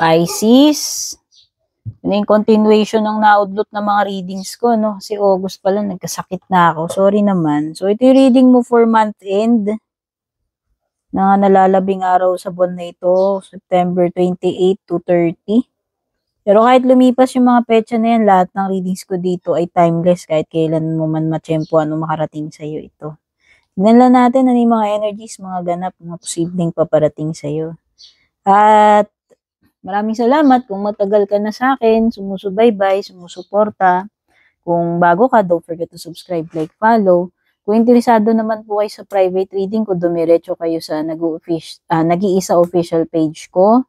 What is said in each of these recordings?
Pisces. Ano yung continuation ng naudlot na mga readings ko, no? Kasi August pa lang, nagkasakit na ako. Sorry naman. So, ito yung reading mo for month end na nalalabing araw sa buwan na ito, September 28 to 30. Pero kahit lumipas yung mga petsa na yan, lahat ng readings ko dito ay timeless kahit kailan mo man matsyempoan o makarating sa'yo ito. Tignan lang natin ano yung mga energies, mga ganap, mga posibleng paparating sa'yo. At maraming salamat kung matagal ka na sa akin, sumusubaybay, sumusuporta. Kung bago ka, don't forget to subscribe, like, follow. Kung interesado naman po kayo sa private reading ko, dumiretso kayo sa Nag-iisa official page ko.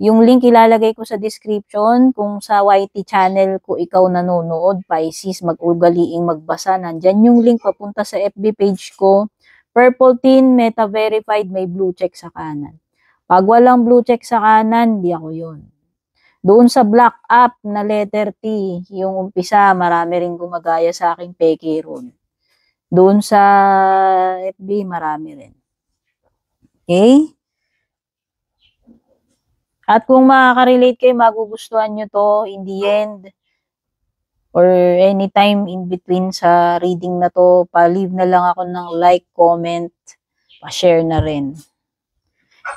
Yung link ilalagay ko sa description. Kung sa YT channel ko ikaw nanonood, Pisces, mag-ugaliing magbasa, nandyan yung link papunta sa FB page ko. Purple Teen, Meta Verified, may blue check sa kanan. Pag walang blue check sa kanan, di ako yun. Doon sa black up na letter T, yung umpisa, marami rin gumagaya sa aking peke ron. Doon sa FB, marami rin. Okay? At kung makaka-relate kayo, magugustuhan nyo to in the end or anytime in between sa reading na to, pa-leave na lang ako ng like, comment, pa-share na rin.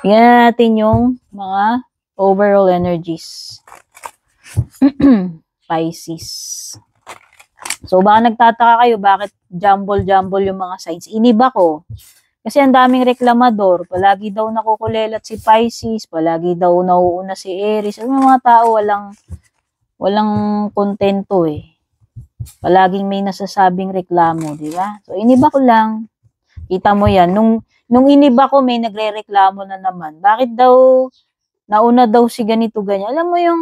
Tingnan natin yung mga overall energies. Pisces. So, baka nagtataka kayo, bakit jumble-jumble yung mga signs? Iniba ko. Kasi ang daming reklamador, palagi daw nakukulelat si Pisces, palagi daw nauuna si Aries. Ang mga tao walang kontento eh. Palaging may nasasabing reklamo, di ba? So iniba ko lang. Kita mo yan, nung iniba ko may nagrereklamo na naman. Bakit daw nauna daw si ganito ganyan? Alam mo yung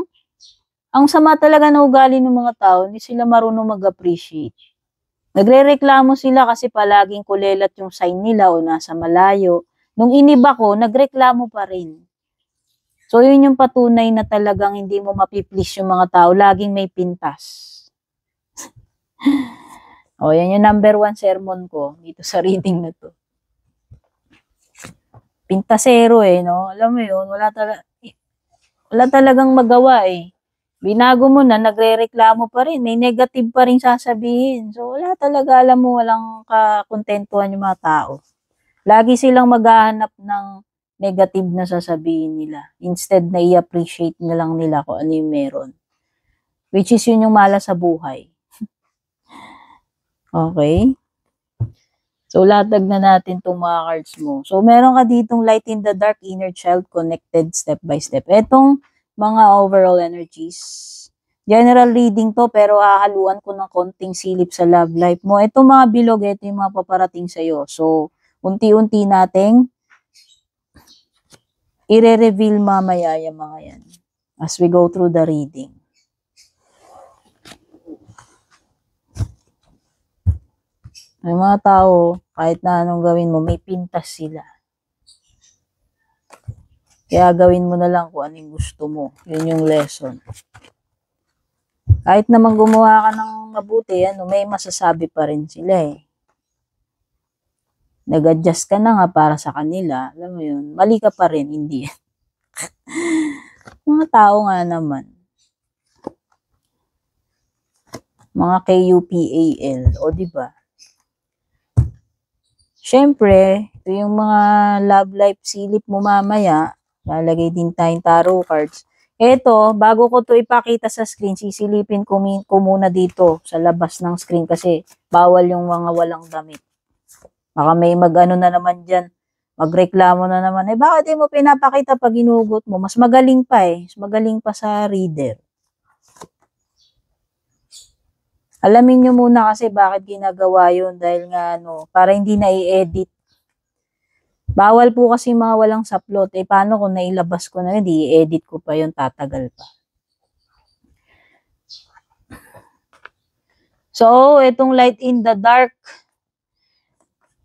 ang sama talaga na ugali ng mga tao, hindi sila marunong mag-appreciate. Nagrereklamo sila kasi palaging kulelat yung sign nila o nasa malayo. Nung iniba ko, nagreklamo pa rin. So, yun yung patunay na talagang hindi mo mapiplease yung mga tao. Laging may pintas. O, yan yung number 1 sermon ko dito sa reading na to. Pintasero eh, no? Alam mo yun, wala talagang magawa eh. Binago mo na, nagrereklamo pa rin. May negative pa rin sasabihin. So, wala talaga, alam mo, walang kakontentuhan yung mga tao. Lagi silang maghahanap ng negative na sasabihin nila. Instead na i-appreciate na lang nila kung ano yung meron. Which is yun yung malas sa buhay. Okay? So, latag na natin itong mga cards mo. So, meron ka ditong light in the dark, inner child, connected step by step. Etong mga overall energies. General reading to, pero hahaluan ko ng konting silip sa love life mo. Itong mga bilog, ito yung mga paparating sa'yo. So, unti-unti nating i-reveal mamaya yung mga yan as we go through the reading. May mga tao, kahit na anong gawin mo, may pintas sila. Kaya gawin mo na lang kung anong gusto mo. Yun yung lesson. Kahit naman gumawa ka ng mabuti, may masasabi pa rin sila eh. Nag-adjust ka na nga para sa kanila. Alam mo yun, mali ka pa rin, hindi. Mga tao nga naman. Mga KUPAL, o diba? Siyempre, ito yung mga love life silip mo mamaya. Lalagay din tayong tarot cards. Eto, bago ko to ipakita sa screen, sisilipin ko muna dito sa labas ng screen kasi bawal yung mga walang damit. Baka may mag-ano na naman dyan, magreklamo na naman. Bakit di mo pinapakita pag inugot mo? Mas magaling pa eh. Mas magaling pa sa reader. Alamin nyo muna kasi bakit ginagawa yun dahil nga para hindi na i-edit. Bawal po kasi mga walang saplot. Paano kung nailabas ko na yun, i-edit ko pa yun, tatagal pa. So, itong light in the dark,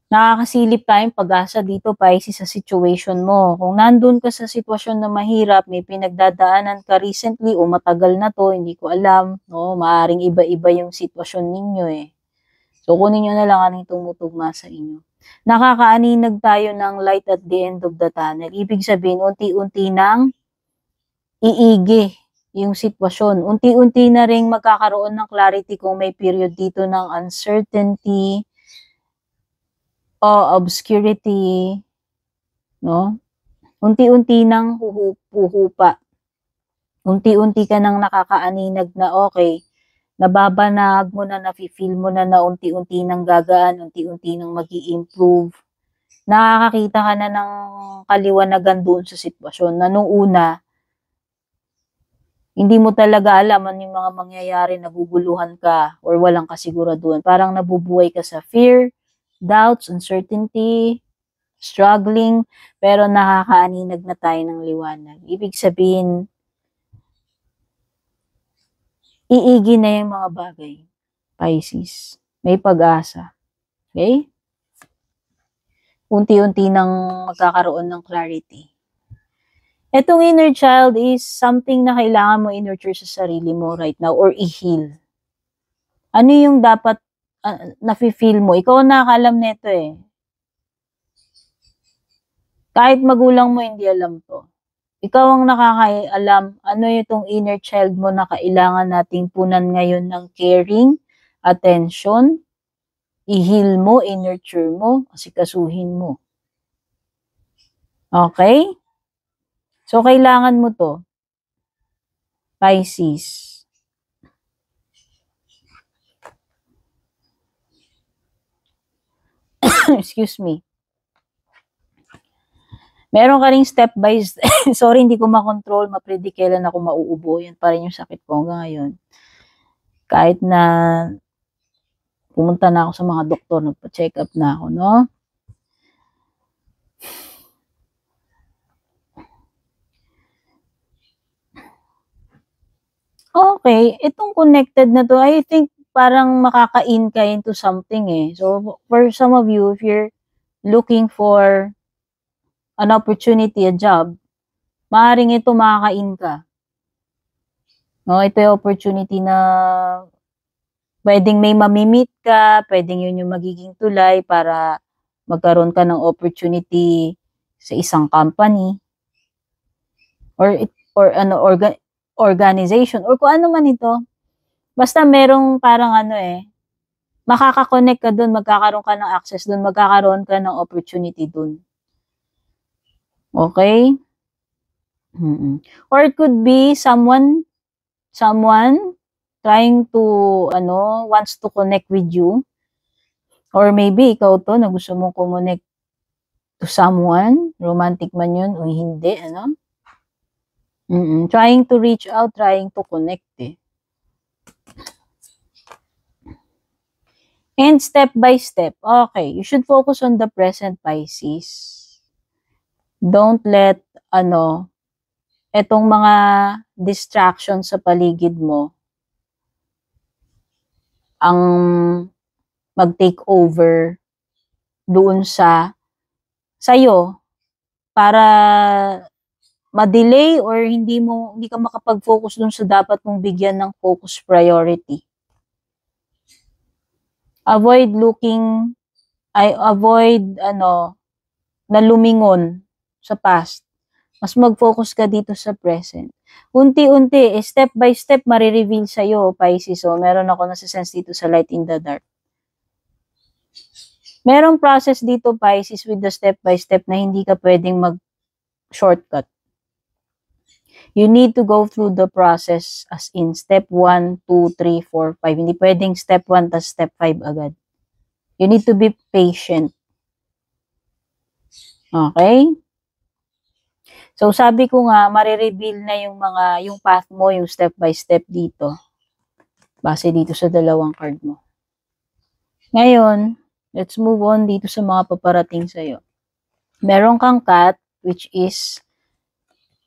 nakakasilip tayong pag-asa dito, Pisces, sa situation mo. Kung nandun ka sa sitwasyon na mahirap, may pinagdadaanan ka recently o matagal na to, hindi ko alam, maaring iba-iba yung sitwasyon ninyo eh. So, kunin nyo na lang anong tumutugma sa inyo. Nakakaaninag tayo ng light at the end of the tunnel. Ibig sabihin, unti-unti nang iigi yung sitwasyon. Unti-unti na ring magkakaroon ng clarity kung may period dito ng uncertainty o obscurity, no? Unti-unti nang huhupa. Unti-unti ka nang nakakaaninag na okay, nababanag mo na, nafe-feel mo na unti-unti nang gagaan, unti-unti nang magi-improve. Nakakakita ka na ng kaliwanagan doon sa sitwasyon na nung una, hindi mo talaga alam ano yung mga mangyayari, naguguluhan ka or walang kasiguraduhan. Parang nabubuhay ka sa fear, doubts, uncertainty, struggling, pero nakakaaninag na tayo ng liwanag. Ibig sabihin, iigi na yung mga bagay. Pisces. May pag-asa. Okay? Unti-unti nang magkakaroon ng clarity. Etong inner child is something na kailangan mo i-nurture sa sarili mo right now or i-heal. Ano yung dapat nafe-feel mo? Ikaw ang nakakaalam nito eh. Kahit magulang mo, hindi alam to. Ikaw ang nakakaalam ano itong inner child mo na kailangan nating punan ngayon ng caring, attention, i-heal mo, i-nurture mo, asikasuhin mo. Okay? So, kailangan mo to. Pisces. Excuse me. Meron ka ring step by step. Sorry, hindi ko makontrol, mapredict kailan ako mauubo. Yan pa rin yung sakit ko hanggang ngayon. Kahit na pumunta na ako sa mga doktor, nagpa-check up na ako, no? Okay, itong connected na to, I think parang makaka-in ka into something eh. So, for some of you, if you're looking for an opportunity, a job, maaaring ito makaka-in ka. No, ito yung opportunity na pwedeng may mamimit ka, pwedeng yun yung magiging tulay para magkaroon ka ng opportunity sa isang company or organization or kung ano man ito. Basta merong parang makaka-connect ka dun, magkakaroon ka ng access dun, magkakaroon ka ng opportunity dun. Okay? Or it could be someone trying to, wants to connect with you. Or maybe ikaw to, na gusto mong connect to someone, romantic man yun o hindi, Trying to reach out, trying to connect eh. And step by step, okay, you should focus on the present, Pisces. Don't let, etong mga distractions sa paligid mo ang mag-take over doon sa'yo para ma-delay or hindi ka makapag-focus doon sa dapat mong bigyan ng focus priority. Avoid na lumingon sa past. Mas mag-focus ka dito sa present. Unti-unti, step by step, marireveal sa'yo, Pisces. So, meron ako nasa-sense dito sa light in the dark. Merong process dito, Pisces, with the step by step na hindi ka pwedeng mag-shortcut. You need to go through the process as in step 1, 2, 3, 4, 5. Hindi pwedeng step 1 tas step 5 agad. You need to be patient. Okay? So, sabi ko nga, marireveal na yung path mo, yung step by step dito. Base dito sa dalawang card mo. Ngayon, let's move on dito sa mga paparating sa'yo. Meron kang cat, which is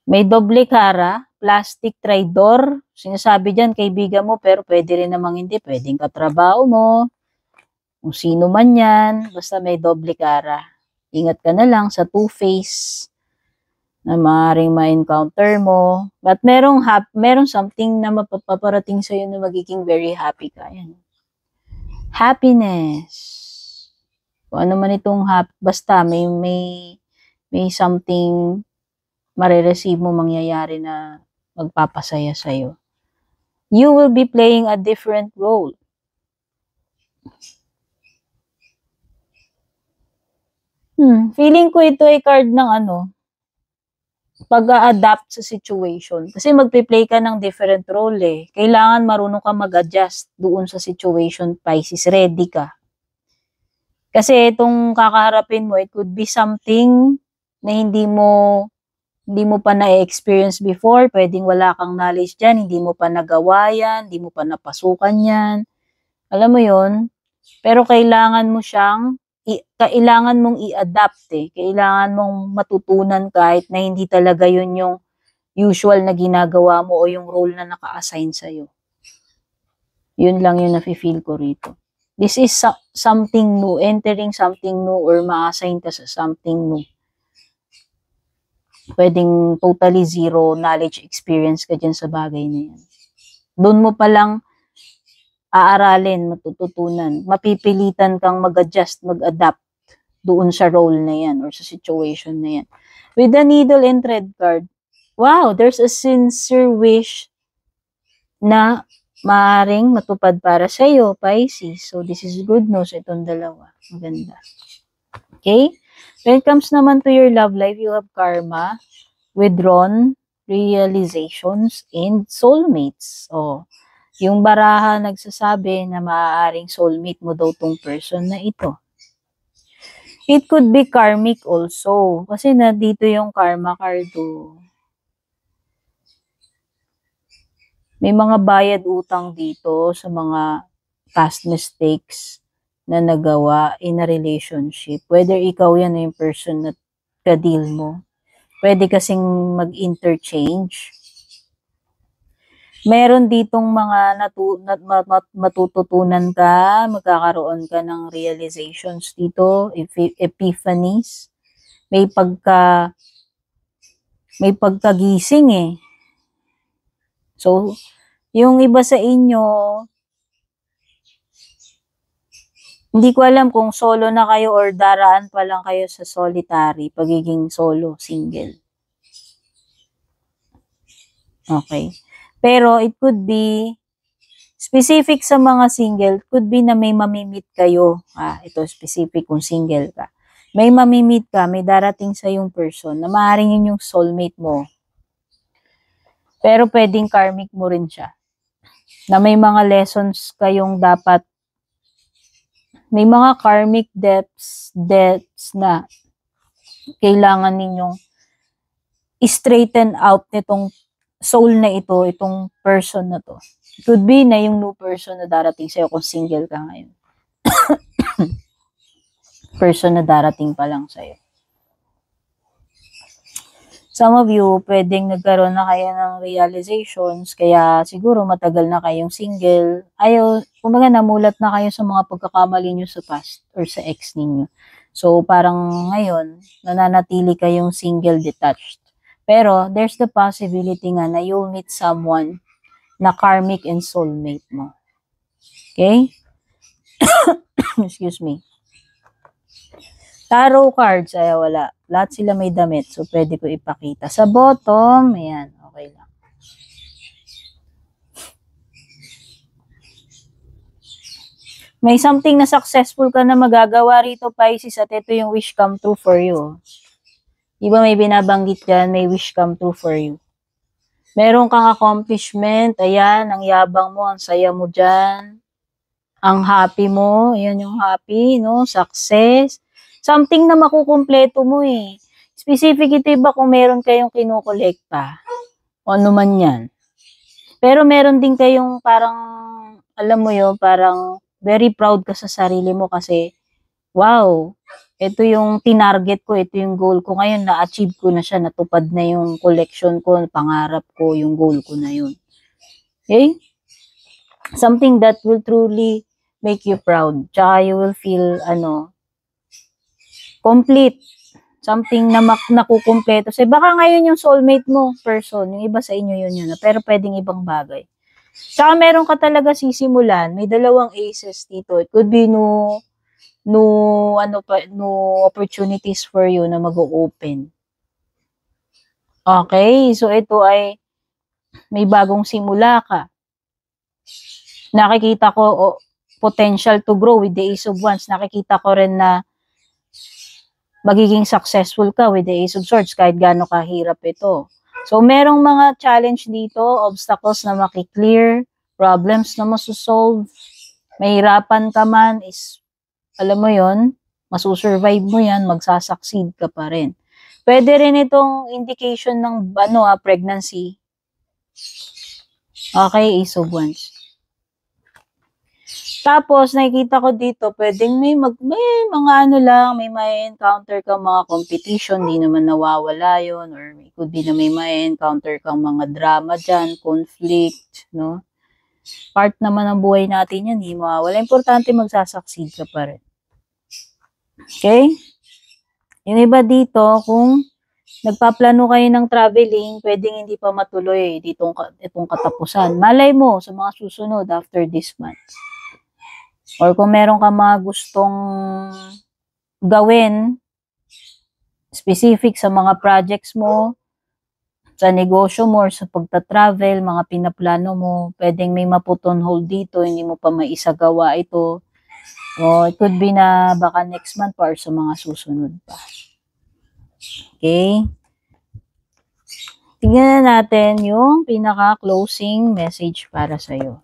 may doble cara, plastic tridor. Sinasabi dyan, kaibigan mo, pero pwede rin namang hindi. Pwedeng katrabaho mo, kung sino man yan, basta may doble cara. Ingat ka na lang sa two-face na maaaring ma-encounter mo. But merong something na mapaparating sa'yo na magiging very happy ka. Yan. Happiness. Kung ano man itong basta may something marireceive mo, mangyayari na magpapasaya sa'yo. You will be playing a different role. Feeling ko ito ay card ng pag-a-adapt sa situation. Kasi magpe-play ka ng different role eh. Kailangan marunong ka mag-adjust doon sa situation, Pisces. Ready ka. Kasi itong kakaharapin mo, it could be something na hindi mo pa na-experience before. Pwedeng wala kang knowledge dyan, hindi mo pa nagawa yan, hindi mo pa napasukan yan. Alam mo yon. Pero kailangan mong i-adapt eh. Kailangan mong matutunan kahit na hindi talaga yun yung usual na ginagawa mo o yung role na naka-assign sa'yo. Yun lang yung nafe-feel ko rito. This is something new, entering something new or ma-assign ka sa something new. Pwedeng totally zero knowledge experience ka dyan sa bagay na yan. Doon mo palang aaralin, matututunan, mapipilitan kang mag-adjust, mag-adapt doon sa role na yan or sa situation na yan. With the needle and thread card, wow, there's a sincere wish na maaring matupad para sa iyo, Pisces. So, this is good news, itong dalawa. Maganda. Okay? When it comes naman to your love life, you have karma, withdrawn, realizations, and soulmates. Oh, yung baraha nagsasabi na maaaring soulmate mo daw tong person na ito. It could be karmic also. Kasi dito yung karma card. May mga bayad utang dito sa mga past mistakes na nagawa in a relationship. Whether ikaw yan o yung person na ka-deal mo. Pwede kasing mag-interchange. Meron ditong mga matututunan ka, magkakaroon ka ng realizations dito, epiphanies. May pagkagising eh. So, yung iba sa inyo, hindi ko alam kung solo na kayo or daraan pa lang kayo sa solitary, pagiging solo, single. Okay. Pero it could be specific sa mga single, could be na may mamimit kayo. Ito specific kung single ka. May mamimit ka, may darating sa yung person na maaaring yun yung soulmate mo. Pero pwedeng karmic mo rin siya. Na may mga lessons kayong dapat, may mga karmic depths na kailangan ninyong straighten out nitong soul na ito, itong person na to. It could be na yung new person na darating sa'yo kung single ka ngayon. Person na darating pa lang sa'yo. Some of you, pwedeng nagkaroon na kayo ng realizations, kaya siguro matagal na kayong single. Kumbaga namulat na kayo sa mga pagkakamali nyo sa past or sa ex ninyo. So, parang ngayon, nananatili kayong single detached. Pero, there's the possibility nga na you'll meet someone na karmic and soulmate mo. Okay? Excuse me. Tarot cards, wala. Lahat sila may damit, so pwede ko ipakita. Sa bottom, ayan, okay lang. May something na successful ka na magagawa rito, Pisces, at ito yung wish come true for you. Diba may binabanggit dyan, may wish come true for you. Meron kang accomplishment, ayan, ang yabang mo, ang saya mo dyan. Ang happy mo, ayan yung happy, no? Success. Something na makukumpleto mo eh. Specific ito iba kung meron kayong kinukolekta. O ano man yan. Pero meron din kayong parang, alam mo yun, parang very proud ka sa sarili mo kasi, wow, ito yung tinarget ko, ito yung goal ko. Ngayon, na-achieve ko na siya, natupad na yung collection ko, pangarap ko, yung goal ko na yun. Okay? Something that will truly make you proud. Tsaka you will feel, complete. Something na nakukumpleto. So, baka ngayon yung soulmate mo, person, yung iba sa inyo yun. Pero pwedeng ibang bagay. Tsaka meron ka talaga sisimulan. May dalawang aces dito. It could be new opportunities for you na mag-open. Okay, so ito ay may bagong simula ka. Nakikita ko potential to grow with the Ace of Wands. Nakikita ko rin na magiging successful ka with the Ace of Swords kahit gaano kahirap ito. So, merong mga challenge dito, obstacles na makiklear, problems na masusolve, mahirapan ka man is, alam mo yon, masusurvive mo yan, magsasucceed ka pa rin. Pwede rin itong indication ng pregnancy. Okay, Ace of Wands. Tapos, nakikita ko dito, pwedeng may mga may encounter kang mga competition, di naman nawawala yon, or could be na may encounter kang mga drama dyan, conflict, no? Part naman ng buhay natin yan, di mawawala. Importante magsasucceed ka pa rin. Okay? Yung iba dito, kung nagpaplano kayo ng traveling, pwedeng hindi pa matuloy itong katapusan. Malay mo sa mga susunod after this month. Or kung meron ka mga gustong gawin, specific sa mga projects mo, sa negosyo mo, or sa pagta-travel, mga pinaplano mo, pwedeng may maput on hold dito, hindi mo pa maisagawa ito. O it could be na baka next month pa or sa mga susunod pa. Okay? Tingnan na natin yung pinaka-closing message para sa'yo.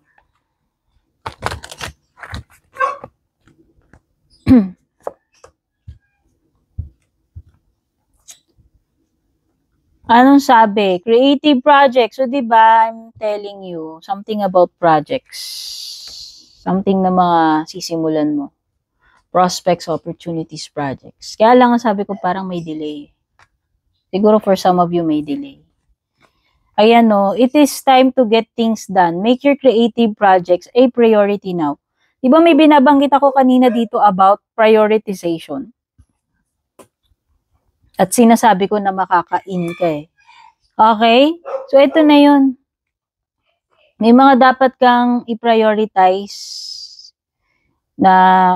Anong sabi? Creative projects. So, diba, I'm telling you something about projects. Something na mga sisimulan mo. Prospects, opportunities, projects. Kaya lang sabi ko parang may delay. Siguro for some of you may delay. Ayan no, it is time to get things done. Make your creative projects a priority now. Diba may binabanggit ako kanina dito about prioritization? At sinasabi ko na makaka-in ka eh. Okay? So, ito na yun. May mga dapat kang i-prioritize na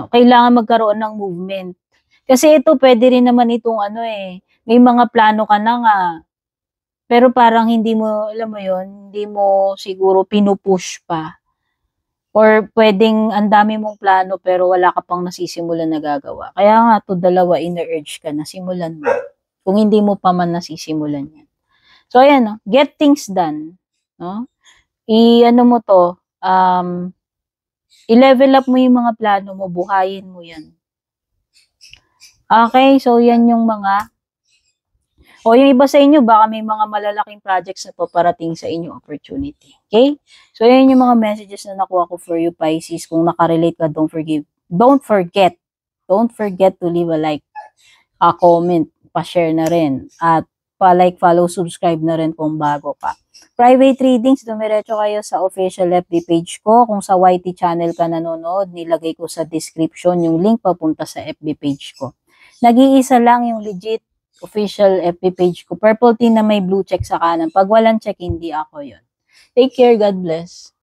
kailangan magkaroon ng movement. Kasi ito, pwede rin naman itong may mga plano ka na nga. Pero parang hindi mo, alam mo yun, hindi mo siguro pinupush pa. Or pwedeng ang dami mong plano pero wala ka pang nasisimulan na gagawa. Kaya nga to dalawa, ina-urge ka na simulan mo. Kung hindi mo pa man nasisimulan yan. So, ayan, no? Get things done. No? Mo to, i-level up mo yung mga plano mo, buhayin mo yan. Okay, so yan yung mga, yung iba sa inyo, baka may mga malalaking projects na paparating sa inyo opportunity. Okay? So, yan yung mga messages na nakuha ko for you, Pisces. Kung nakarelate ka, don't forget to leave a like, a comment, pa-share na rin, at pa-like, follow, subscribe na rin kung bago ka. Private readings, dumiretso kayo sa official FB page ko. Kung sa YT channel ka nanonood, nilagay ko sa description yung link papunta sa FB page ko. Nag-iisa lang yung legit official FB page ko. Purple tea na may blue check sa kanan. Pag walang check, hindi ako yun. Take care, God bless.